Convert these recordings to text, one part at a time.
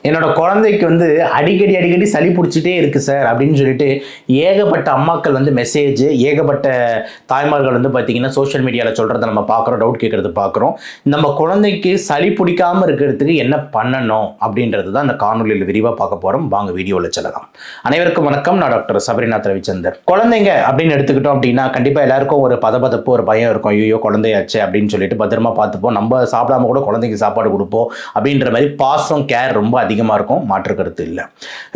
என்னோட குழந்தைக்கு வந்து அடிக்கடி சளி பிடிச்சிட்டே இருக்கு சார் அப்படின்னு சொல்லிட்டு ஏகப்பட்ட அம்மாக்கள் வந்து மெசேஜ், ஏகப்பட்ட தாய்மார்கள் வந்து பார்த்தீங்கன்னா சோஷியல் மீடியாவில் சொல்கிறத நம்ம பார்க்குறோம், டவுட் கேட்குறது பார்க்குறோம். நம்ம குழந்தைக்கு சளி பிடிக்காமல் இருக்கிறதுக்கு என்ன பண்ணணும் அப்படின்றது தான் இந்த காணொலியில் விரிவாக பார்க்க போகிறோம். வாங்க வீடியோவில் செல்லலாம். அனைவருக்கும் வணக்கம். நான் டாக்டர் சபரிநாத் ரவிச்சந்தர். குழந்தைங்க அப்படின்னு எடுத்துக்கிட்டோம் அப்படின்னா கண்டிப்பாக எல்லாருக்கும் ஒரு பதபதப்பு, ஒரு பயம் இருக்கும். ஐயோ குழந்தையாச்சு அப்படின்னு சொல்லிட்டு பத்திரமா பார்த்துப்போம், நம்ம சாப்பிடாம கூட குழந்தைக்கு சாப்பாடு கொடுப்போம் அப்படின்ற மாதிரி பாசம், கேர் ரொம்ப அதிகமாக இருக்கும், மாற்று கருத்து இல்லை.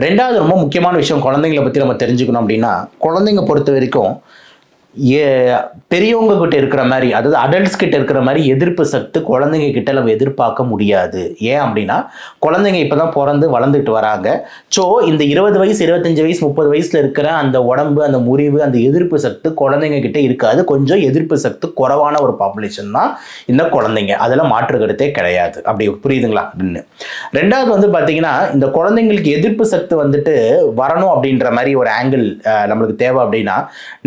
ரெண்டாவது ரொம்ப முக்கியமான விஷயம் குழந்தைங்களை பற்றி நம்ம தெரிஞ்சுக்கணும் அப்படின்னா, குழந்தைங்க பொறுத்த வரைக்கும் பெரியவங்க கிட்ட இருக்கிற மாதிரி, அதாவது அடல்ட்ஸ் கிட்ட இருக்கிற மாதிரி எதிர்ப்பு சக்தி குழந்தைங்க கிட்ட நம்ம எதிர்பார்க்க முடியாது. ஏன் அப்படின்னா குழந்தைங்க இப்பதான் பிறந்து வளர்ந்துட்டு வராங்க. ஸோ இந்த 20 வயசு 25 வயசு 30 வயசுல இருக்கிற அந்த உடம்பு, அந்த முறிவு, அந்த எதிர்ப்பு சக்தி குழந்தைங்க கிட்ட இருக்காது. கொஞ்சம் எதிர்ப்பு சக்தி குறைவான ஒரு பாப்புலேஷன் தான் இந்த குழந்தைங்க. அதெல்லாம் மாற்று கருத்தே கிடையாது. அப்படி புரியுதுங்களா அப்படின்னு. ரெண்டாவது வந்து பார்த்தீங்கன்னா, இந்த குழந்தைங்களுக்கு எதிர்ப்பு சக்தி வந்துட்டு வரணும் அப்படின்ற மாதிரி ஒரு ஆங்கிள் நம்மளுக்கு தேவை அப்படின்னா,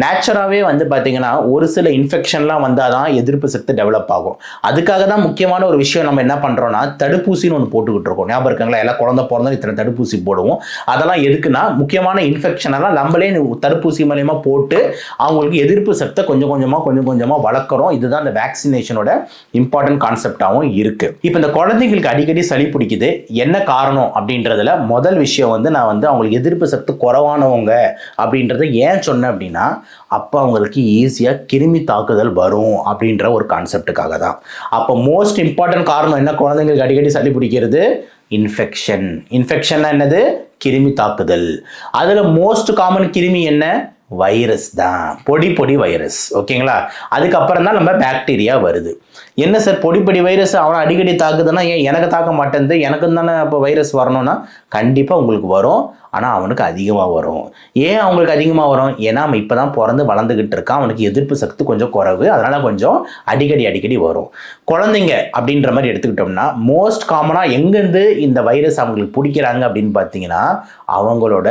நேச்சுராகவே வந்து பார்த்தீங்கன்னா ஒரு சில இன்ஃபெக்ஷன்லாம் வந்தால் தான் எதிர்ப்பு சக்தி டெவலப் ஆகும். அதுக்காக தான் முக்கியமான ஒரு விஷயம் நம்ம என்ன பண்ணுறோம்னா, தடுப்பூசின்னு ஒன்று போட்டுக்கிட்டு இருக்கோம். ஞாபகம் இருக்குங்களா? எல்லாம் குழந்தை பிறந்தோம் இத்தனை தடுப்பூசி போடுவோம். அதெல்லாம் எதுக்குன்னா, முக்கியமான இன்ஃபெக்ஷன் எல்லாம் நம்மளே தடுப்பூசி மூலயமா போட்டு அவங்களுக்கு எதிர்ப்பு சக்தியை கொஞ்சம் கொஞ்சமாக வளர்க்குறோம். இதுதான் இந்த வேக்சினேஷனோட இம்பார்ட்டன்ட் கான்செப்டாகவும் இருக்கு. இப்போ இந்த குழந்தைங்களுக்கு அடிக்கடி சளி பிடிக்குது, என்ன காரணம் அப்படின்றதுல முதல் விஷயம் வந்து நான் வந்து அவங்களுக்கு எதிர்ப்பு சக்தி குறைவானவங்க அப்படின்றத ஏன் சொன்னேன் அப்படின்னா, அப்போ அவங்களுக்கு ஈஸியாக கிருமி தாக்குதல் வரும் அப்படின்ற ஒரு கான்செப்டுக்காக தான். அப்போ மோஸ்ட் இம்பார்ட்டன்ட் காரணம் என்ன குழந்தைங்களுக்கு அடிக்கடி சளி பிடிக்கிறது? இன்ஃபெக்ஷன் என்னது? கிருமி தாக்குதல். அதில் மோஸ்ட் காமன் கிருமி என்ன? வைரஸ் தான். பொடி வைரஸ். ஓகேங்களா? அதுக்கப்புறம் தான் நம்ம பாக்டீரியா வருது. என்ன சார் பொடி வைரஸ் அவனை அடிக்கடி தாக்குதுன்னா ஏன் எனக்கு தாக்க மாட்டேங்குது? எனக்கு தானே இப்போ வைரஸ் வரணும்னா கண்டிப்பாக உங்களுக்கு வரும். ஆனால் அவனுக்கு அதிகமாக வரும். ஏன் அவங்களுக்கு அதிகமாக வரும்? ஏன்னா அவன் இப்போ தான் பிறந்து வளர்ந்துக்கிட்டு இருக்கான். அவனுக்கு எதிர்ப்பு சக்தி கொஞ்சம் குறைவு. அதனால் கொஞ்சம் அடிக்கடி வரும். குழந்தைங்க அப்படின்ற மாதிரி எடுத்துக்கிட்டோம்னா மோஸ்ட் காமனாக எங்கேருந்து இந்த வைரஸ் அவங்களுக்கு பிடிக்கிறாங்க அப்படின்னு பார்த்தீங்கன்னா, அவங்களோட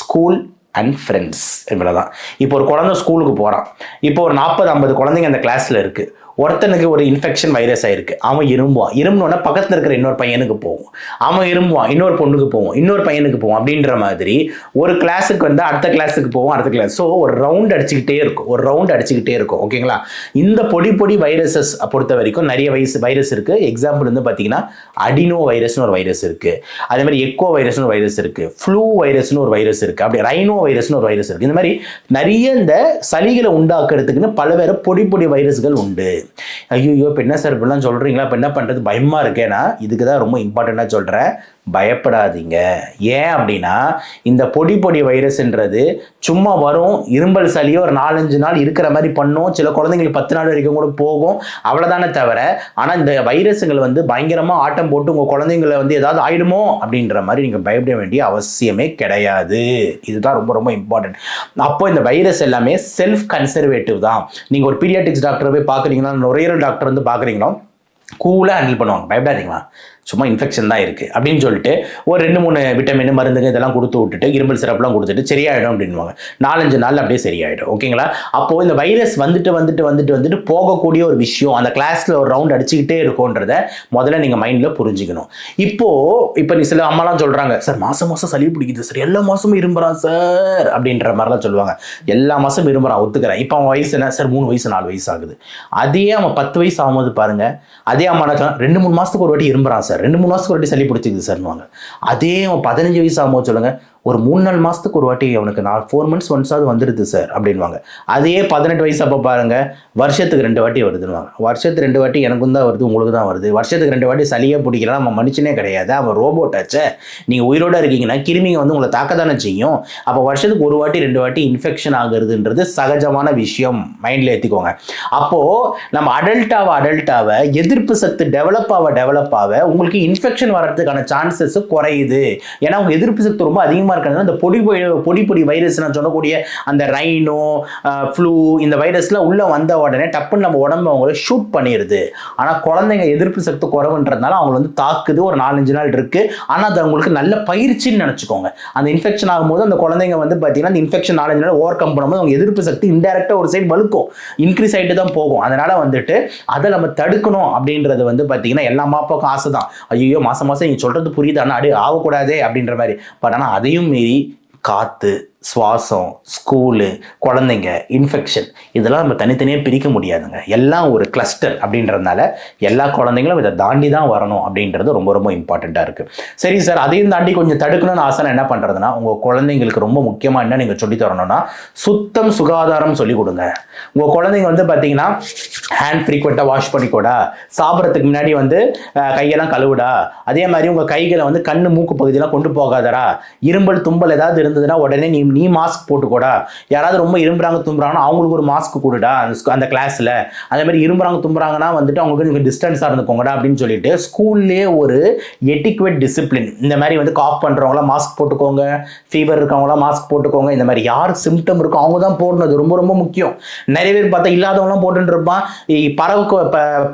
ஸ்கூல் அண்ட் ஃப்ரெண்ட்ஸ் இவ்வளோதான். இப்போ ஒரு குழந்தை ஸ்கூலுக்கு போகிறான். இப்போ ஒரு 40-50 குழந்தைங்க அந்த கிளாஸில் இருக்குது. ஒருத்தனுக்கு ஒரு இன்ஃபெக்ஷன் வைரஸ் ஆயிருக்கு. அவன் இரும்புவான் பக்கத்தில் இருக்கிற இன்னொரு பையனுக்கு போகும். அவன் இரும்புவான், இன்னொரு பொண்ணுக்கு போவோம், இன்னொரு பையனுக்கு போவோம். அப்படின்ற மாதிரி ஒரு கிளாஸுக்கு வந்து அடுத்த கிளாஸுக்கு போவோம், அடுத்த கிளாஸ். ஸோ ஒரு ரவுண்ட் அடிச்சுக்கிட்டே இருக்கும். ஓகேங்களா? இந்த பொடி வைரஸஸ் பொறுத்த வரைக்கும் நிறைய வைரஸ் இருக்குது. எக்ஸாம்பிள் வந்து பார்த்தீங்கன்னா அடினோ வைரஸ்னு ஒரு வைரஸ் இருக்குது. அதே மாதிரி எக்கோ வைரஸ்னு ஒரு வைரஸ் இருக்குது. ஃப்ளூ வைரஸ்னு ஒரு வைரஸ் இருக்குது. அப்படி ரைனோ வைரஸ்னு ஒரு வைரஸ் இருக்குது. இந்த மாதிரி நிறைய இந்த சளிகளை உண்டாக்குறதுக்குன்னு பலவேறு பொடி வைரஸ்கள் உண்டு. ஐயோ இப்போ என்ன சார் இப்படிலாம் சொல்கிறீங்களா? இப்போ என்ன பண்ணுறது? பயமாக இருக்கேன்னா இதுக்கு தான் ரொம்ப இம்பார்ட்டண்ட்டாக சொல்கிறேன். பயப்படாதீங்க. ஏன் அப்படின்னா இந்த பொடி வைரஸ்ன்றது சும்மா வரும், இரும்பல் சளியோ ஒரு 4-5 நாள் இருக்கிற மாதிரி பண்ணும். சில குழந்தைங்களுக்கு 10 நாள் வரைக்கும் கூட போகும். அவ்வளோதானே தவிர, ஆனால் இந்த வைரஸுங்கள் வந்து பயங்கரமாக ஆட்டம் போட்டு உங்கள் குழந்தைங்களை வந்து ஏதாவது ஆயிடுமோ அப்படின்ற மாதிரி நீங்கள் பயப்பட வேண்டிய அவசியமே கிடையாது. இதுதான் ரொம்ப இம்பார்ட்டன்ட். அப்போ இந்த வைரஸ் எல்லாமே செல்ஃப் கன்சர்வேட்டிவ் தான். நீங்கள் ஒரு பீடியாட்ரிக்ஸ் டாக்டரை போய் பார்க்குறீங்களா, நுரையீரல் டாக்டர் வந்து பார்க்குறீங்களோ, கூலாக ஹேண்டில் பண்ணுவாங்க. பயப்படாதீங்களா, சும்மா இன்ஃபெக்ஷன் தான் இருக்குது அப்படின்னு சொல்லிட்டு ஒரு 2-3 விட்டமின் மருந்துங்க இதெல்லாம் கொடுத்து விட்டுட்டு இருமல் சிரப்லாம் கொடுத்துட்டு சரியாயிடும் அப்படின்வாங்க. 4-5 நாள் அப்படியே சரியாயிடும். ஓகேங்களா? அப்போது இந்த வைரஸ் வந்துட்டு போகக்கூடிய ஒரு விஷயம் அந்த கிளாஸில் ஒரு ரவுண்ட் அடிச்சுக்கிட்டே இருக்கும்ன்றத முதல்ல நீங்கள் மைண்டில் புரிஞ்சுக்கணும். இப்போ நீ சில அம்மாலாம் சொல்கிறாங்க, சார் மாதம் சளி பிடிக்குது சார், எல்லா மாதமும் இரும்புறான் சார் அப்படின்ற மாதிரிலாம் சொல்லுவாங்க. எல்லா மாதமும் இரும்புறான், ஒத்துக்கிறேன். இப்போ அவன் வயசு என்ன சார்? 3 வயசு 4 வயசு ஆகுது. அதே அவன் 10 வயசு ஆகும்போது பாருங்க, அதே அம்மா 2-3 மாதத்துக்கு ஒரு வாட்டி இரும்புறான் சார், 2-3 மாதத்துக்கு ஒரு வாட்டி சளி பிடிச்சிக்குது சார்னுவாங்க. அதே அவன் 15 வயசு ஆகும்போது சொல்லுங்க, ஒரு 3-4 மாதத்துக்கு ஒரு வாட்டி அவனுக்கு 4 months ஒன்ஸாவது வந்துடுது சார் அப்படின்வாங்க. அதே 18 வயசு அப்போ பாருங்க, வருஷத்துக்கு 2 வாட்டி வருதுன்னுவாங்க. வருஷத்துக்கு 2 வாட்டி எனக்கும் தான் வருது, உங்களுக்கு தான் வருது. வருஷத்துக்கு 2 வாட்டி சளியே பிடிக்கலாம். அவன் மனுஷனே கிடையாது, அவன் ரோபோட் ஆச்சே. நீங்கள் உயிரோடு இருக்கீங்கன்னா கிருமிங்க வந்து உங்களை தாக்க தானே செய்யும். அப்போ வருஷத்துக்கு 1 வாட்டி 2 வாட்டி இன்ஃபெக்ஷன் ஆகுறதுன்றது சகஜமான விஷயம். மைண்டில் ஏற்றிக்கோங்க. அப்போது நம்ம அடல்ட்டாக எதிர்ப்பு சக்தி டெவலப் ஆக உங்களுக்கு இன்ஃபெக்ஷன் வர்றதுக்கான சான்சஸ் குறையுது. ஏன்னா உங்கள் எதிர்ப்பு சக்தி ரொம்ப அதிகமாக இருக்கிறதுனால இந்த பொடி வைரஸ் நான் சொல்லக்கூடிய அந்த ரைனோ, ஃப்ளூ, இந்த வைரஸ்லாம் உள்ள வந்த உடனே டப்புன்னு நம்ம உடம்பு அவங்கள ஷூட் பண்ணிடுது. ஆனால் குழந்தைங்க எதிர்ப்பு சக்தி குறைவுன்றதுனால அவங்க வந்து தாக்குது. ஒரு 4-5 நாள் இருக்கு. ஆனால் அது அவங்களுக்கு நல்ல பயிற்சின்னு நினச்சிக்கோங்க. அந்த இன்ஃபெக்ஷன் ஆகும்போது அந்த குழந்தைங்க வந்து பார்த்தீங்கன்னா அந்த இன்ஃபெக்ஷன் 4-5 நாள் ஓவர் கம் பண்ணும்போது அவங்க எதிர்ப்பு சக்தி இன்டெரக்டாக ஒரு சைடு வலுக்கும், இன்க்ரீஸ் ஆகிட்டு தான் போகும். அதனால வந்துட்டு அதை நம்ம தடுக்கணும் அப்படின்றது வந்து பார்த்தீங்கன்னா எல்லா அம்மா அப்பாவுக்கும் ஆசை தான். ஐயோ மாதம் மாதம் நீங்கள் சொல்கிறது புரியுது ஆனால் ஆகக்கூடாதே அப்படின்ற மாதிரி. பட் ஆனால் அதையும் மீறி காற்று, சுவாசம், ஸ்கூலு, குழந்தைங்க, இன்ஃபெக்ஷன் இதெல்லாம் நம்ம தனித்தனியாக பிரிக்க முடியாதுங்க. எல்லாம் ஒரு கிளஸ்டர் அப்படின்றதுனால எல்லா குழந்தைங்களும் இதை தாண்டி தான் வரணும் அப்படின்றது ரொம்ப ரொம்ப இம்பார்ட்டண்ட்டாக இருக்குது. சரி சார், அதையும் தாண்டி கொஞ்சம் தடுக்கணும்னு ஆசை என்ன பண்ணுறதுன்னா, உங்கள் குழந்தைங்களுக்கு ரொம்ப முக்கியமாக என்ன நீங்கள் சொல்லி தரணும்னா சுத்தம் சுகாதாரம் சொல்லிக் கொடுங்க. உங்கள் குழந்தைங்க வந்து பார்த்தீங்கன்னா ஹேண்ட் ஃப்ரீக்வெண்ட்டாக வாஷ் பண்ணிக்கூடா, சாப்பிட்றதுக்கு முன்னாடி வந்து கையெல்லாம் கழுவுடா, அதே மாதிரி உங்கள் கைகளை வந்து கண்ணு மூக்கு பகுதியெல்லாம் கொண்டு போகாதரா, இரும்பல் தும்பல் ஏதாவது இருந்ததுன்னா உடனே நீ மாஸ்க் போட்டுக்கூடா, யாராவது ரொம்ப இரும்புறாங்க தும்புறாங்கன்னா அவங்களுக்கு ஒரு மாஸ்க் கொடுடா அந்த கிளாஸில், அதே மாதிரி இரும்புறாங்க தும்புறாங்கன்னா வந்துட்டு அவங்களுக்கு டிஸ்டன்ஸாக இருந்துக்கோங்கடா அப்படின்னு சொல்லிட்டு ஸ்கூல்லேயே ஒரு எட்டிக்வேட் டிசிப்ளின். இந்த மாதிரி வந்து காஃப் பண்ணுறவங்களாம் மாஸ்க் போட்டுக்கோங்க, ஃபீவர் இருக்கவங்களாம் மாஸ்க் போட்டுக்கோங்க, இந்த மாதிரி யார் சிம்டம் இருக்கோ அவங்க தான் போடணும். அது ரொம்ப ரொம்ப முக்கியம். நிறைய பேர் பார்த்தா இல்லாதவங்களாம் போட்டுட்டு இருப்பான்,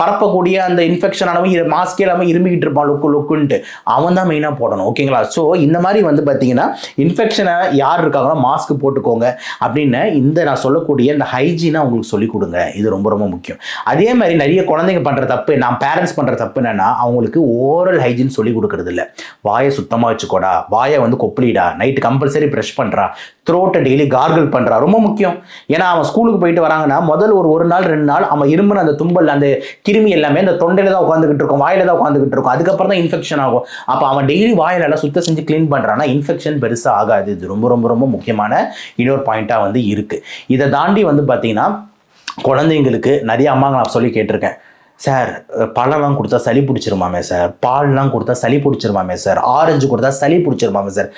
பரப்பக்கூடிய அந்த இன்ஃபெக்ஷன் ஆனவங்க மாஸ்கே இல்லாமல் இருமிக்கிட்டு இருப்பான் லுக்குன்ட்டு, அவன் தான் மெயினாக போடணும். ஓகேங்களா? ஸோ இந்த மாதிரி வந்து பார்த்தீங்கன்னா இன்ஃபெக்ஷனை யார் இருக்காங்களோ மாஸ்க் போட்டுக்கோங்க அப்படின்னு இந்த நான் சொல்லக்கூடிய இந்த ஹைஜீனை உங்களுக்கு சொல்லிக் கொடுங்க. இது ரொம்ப ரொம்ப முக்கியம். அதே மாதிரி நிறைய குழந்தைங்க பண்ற தப்பு, நான் பேரண்ட்ஸ் பண்ற தப்பு என்னன்னா, அவங்களுக்கு ஓரல் ஹைஜீன் சொல்லி கொடுக்கறது இல்லை. வாயை சுத்தமாக வச்சுக்கோடா, வாயை வந்து கொப்பளிடா, நைட்டு கம்பல்சரி ப்ரஷ் பண்றா, த்ரோட்டை டெய்லி கார்கிள் பண்றா, ரொம்ப முக்கியம். ஏன்னா அவன் ஸ்கூலுக்கு போயிட்டு வராங்கன்னா முதல் ஒரு நாள் 2 நாள் அவன் இருமுன அந்த தும்பல் அந்த கிருமி எல்லாமே அந்த தொண்டையில தான் உட்காந்துக்கிட்டு இருக்கும், வாயில தான் உட்காந்துக்கிட்டு இருக்கும். அதுக்கப்புறம் தான் இன்ஃபெக்ஷன் ஆகும். அப்போ அவன் டெய்லி வாயில எல்லாம் சுத்தம் செஞ்சு கிளீன் பண்றான்னா இன்ஃபெக்ஷன் பெருசா ஆகாது. இது ரொம்ப ரொம்ப ரொம்ப முக்கியமான இன்னொரு பாயிண்டா வந்து இருக்கு. இதை தாண்டி வந்து பார்த்தீங்கன்னா குழந்தைங்களுக்கு நிறைய அம்மாங்க நான் சொல்லி கேட்டிருக்கேன், சார் பழம்லாம் கொடுத்தா சளி பிடிச்சிருமாமே சார், பால்லாம் கொடுத்தா சளி பிடிச்சிருமாமே சார், ஆரஞ்சு கொடுத்தா சளி பிடிச்சிருமாமே சார்.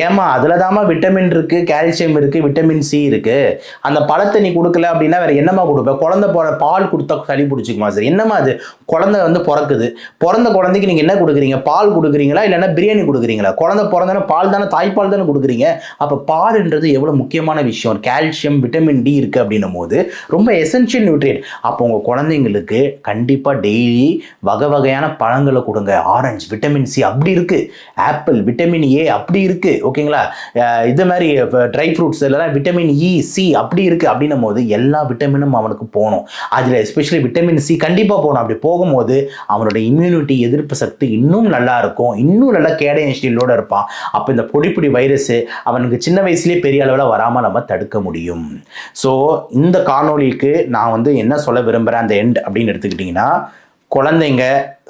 ஏமா அதில் தாம்மா விட்டமின் இருக்குது, கால்சியம் இருக்குது, விட்டமின் சி இருக்குது. அந்த பழத்தை நீ கொடுக்கல அப்படின்னா வேறு என்னம்மா கொடுப்பேன்? குழந்தை பால் கொடுத்தா சளி பிடிச்சிக்குமா சார்? என்னம்மா அது? குழந்தை வந்து பிறந்த குழந்தைக்கு நீங்கள் என்ன கொடுக்குறீங்க? பால் கொடுக்குறீங்களா இல்லைன்னா பிரியாணி கொடுக்குறீங்களா? குழந்தை பிறந்தானே பால் தானே, தாய்ப்பால் தானே கொடுக்குறீங்க. அப்போ பால்ன்றது எவ்வளோ முக்கியமான விஷயம். கால்சியம், விட்டமின் டி இருக்குது அப்படின்னும் போது ரொம்ப எசென்ஷியல் நியூட்ரியன்ட். அப்போ உங்கள் குழந்தைங்களுக்கு கண்டிப்பாக டெய்லி வகை வகையான பழங்களை கொடுங்க. ஆரஞ்சு விட்டமின் சி அப்படி இருக்குது, ஆப்பிள் விட்டமின் ஏ அப்படி இருக்குது. ஓகேங்களா? இது மாதிரி ட்ரை ஃப்ரூட்ஸ் எல்லாம் விட்டமின் இ சி அப்படி இருக்குது. அப்படின்னும் போது எல்லா விட்டமினும் அவனுக்கு போகணும். அதில் எஸ்பெஷலி விட்டமின் சி கண்டிப்பாக போகணும். அப்படி போகும்போது அவனோட இம்யூனிட்டி எதிர்ப்பு சக்தி இன்னும் நல்லா இருக்கும், இன்னும் நல்லா கேடயம் ஸ்டீலோடு இருப்பான். அப்போ இந்த பொடி வைரஸ் அவனுக்கு சின்ன வயசுலேயே பெரிய அளவில் வராமல் நம்ம தடுக்க முடியும். ஸோ இந்த காணொலிக்கு நான் வந்து என்ன சொல்ல விரும்புகிறேன் அந்த எண்ட் அப்படின்னு எடுத்துக்கிட்டிங்கன்னா, குழந்தைங்க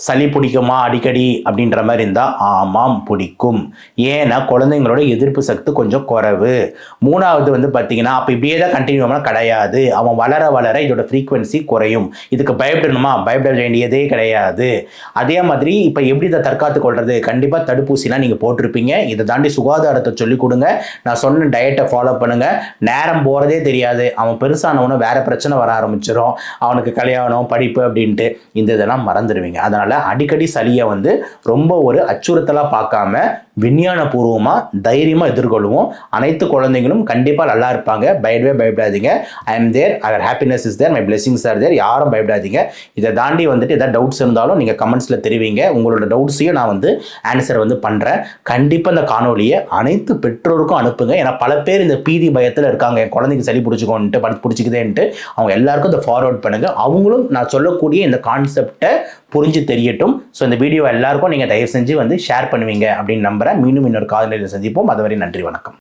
சளி பிடிக்குமா அடிக்கடி அப்படின்ற மாதிரி இருந்தால் ஆமாம் பிடிக்கும். ஏன்னா குழந்தைங்களோட எதிர்ப்பு சக்தி கொஞ்சம் குறைவு. 3வது வந்து பார்த்தீங்கன்னா அப்போ இப்படியே தான் கண்டினியூ பண்ணால் கிடையாது. அவன் வளர வளர இதோட ஃப்ரீக்வன்சி குறையும். இதுக்கு பயப்படணுமா? பயப்பட வேண்டியதே கிடையாது. அதே மாதிரி இப்போ எப்படி இதை தற்காத்து கொள்வது? கண்டிப்பாக தடுப்பூசிலாம் நீங்கள் போட்டிருப்பீங்க. இதை தாண்டி சுகாதாரத்தை சொல்லிக் கொடுங்க. நான் சொன்ன டயட்டை ஃபாலோ பண்ணுங்கள். நேரம் போகிறதே தெரியாது. அவன் பெருசானவனும் வேறு பிரச்சனை வர ஆரம்பிச்சிடும். அவனுக்கு கல்யாணம் படிப்பு அப்படின்ட்டு இதெல்லாம் மறந்துடுவீங்க. அதனால் அடிக்கடி சளியை வந்து ரொம்ப ஒரு அச்சுறுத்தலாக பார்க்காம விஞ்ஞானபூர்வமாக தைரியமாக எதிர்கொள்வோம். அனைத்து குழந்தைங்களும் கண்டிப்பாக நல்லா இருப்பாங்க. பயப்படாதீங்க. I am there, our happiness is there, my blessings are there. யாரும் பயப்படாதீங்க. இதை தாண்டி வந்துட்டு எதாவது டவுட்ஸ் இருந்தாலும் நீங்கள் கமெண்ட்ஸில் தெரிவிங்க. உங்களோட டவுட்ஸையும் நான் வந்து ஆன்சர் வந்து பண்ணுறேன். கண்டிப்பாக இந்த காணொலியை அனைத்து பெற்றோருக்கும் அனுப்புங்க. ஏன்னா பல பேர் இந்த பீதி பயத்தில் இருக்காங்க, என் குழந்தைக்கு சளி பிடிச்சிக்கோன்ட்டு பிடிச்சிக்குதேன்ட்டு. அவங்க எல்லாருக்கும் இதை ஃபார்வர்ட் பண்ணுங்கள். அவங்களும் நான் சொல்லக்கூடிய இந்த கான்செப்டை புரிஞ்சு தெரியட்டும். ஸோ இந்த வீடியோ எல்லாருக்கும் நீங்கள் தயவு செஞ்சு வந்து ஷேர் பண்ணுவீங்க அப்படின்னு நம்புகிறேன். மீண்டும் இன்னொரு காலையில் சந்திப்போம். அதுவரை நன்றி, வணக்கம்.